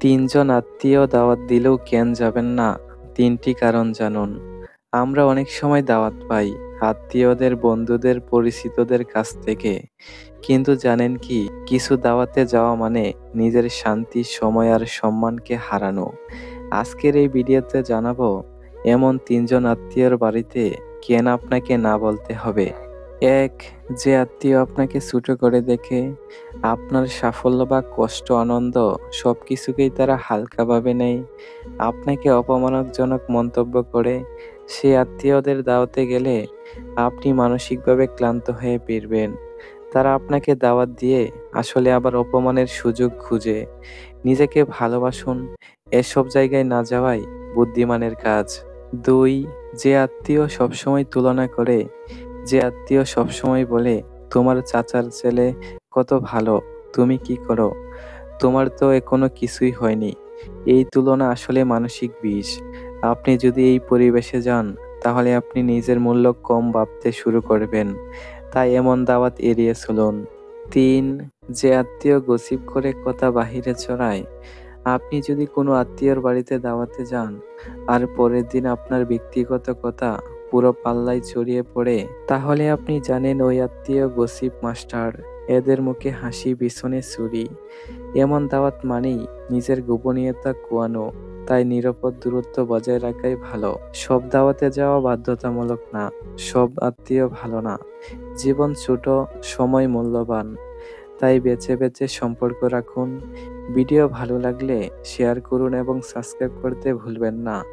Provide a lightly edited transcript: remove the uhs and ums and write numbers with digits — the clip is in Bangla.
৩ জন আত্মীয় দাওয়াত দিলেও কেন যাবেন না? ৩টি কারণ জানুন। আমরা অনেক সময় দাওয়াত পাই আত্মীয়দের, বন্ধুদের, পরিচিতদের কাছ থেকে। কিন্তু জানেন কি? কিছু দাওয়াতে যাওয়া মানে নিজের শান্তি, সময় আর সম্মানকে হারানো। আজকের এই ভিডিওতে জানাবো এমন ৩ জন আত্মীয়র বাড়িতে কেন আপনাকে না বলতে হবে। ১. যে আত্মীয় আপনাকে ছোট করে দেখে, আপনার সাফল্য বা কষ্ট, আনন্দ সবকিছুকেই তারা হালকাভাবে নেয়, আপনাকে অপমানজনক মন্তব্য করে, সেই আত্মীয়দের দাওয়াতে গেলে আপনি মানসিকভাবে ক্লান্ত হয়ে ফিরবেন। তারা আপনাকে দাওয়াত দিয়ে আসলে আবার অপমানের সুযোগ খুঁজে। নিজেকে ভালোবাসুন, এসব জায়গায় না যাওয়াই বুদ্ধিমানের কাজ। ২. যে আত্মীয় সবসময় তুলনা করে, যে আত্মীয় সবসময় বলে, তোমার চাচার ছেলে কত ভালো, তুমি কি করো? তোমার তো এখনো কিছুই হয়নি। এই তুলনা আসলে মানসিক বিষ। আপনি যদি এই পরিবেশে যান, তাহলে আপনি নিজের মূল্য কম ভাবতে শুরু করবেন। তাই এমন দাওয়াত এড়িয়ে চলুন। ৩. যে আত্মীয় গসিপ করে কথা বাহিরে ছড়ায়, আপনি যদি কোনো আত্মীয়র বাড়িতে দাওয়াতে যান আর পরের দিন আপনার ব্যক্তিগত কথা পুরো পাল্লায় ছড়িয়ে পড়ে, তাহলে আপনি জানেন ওই আত্মীয় গসিপ মাস্টার। এদের মুখে হাসি, পিছনে ছুরি। এমন দাওয়াত মানেই নিজের গোপনীয়তা খোয়ানো। তাই নিরাপদ দূরত্ব বজায় রাখাই ভালো। সব দাওয়াতে যাওয়া বাধ্যতামূলক না, সব আত্মীয় ভালো না। জীবন ছোট, সময় মূল্যবান। তাই বেছে বেছে সম্পর্ক রাখুন। ভিডিও ভালো লাগলে শেয়ার করুন এবং সাবস্ক্রাইব করতে ভুলবেন না।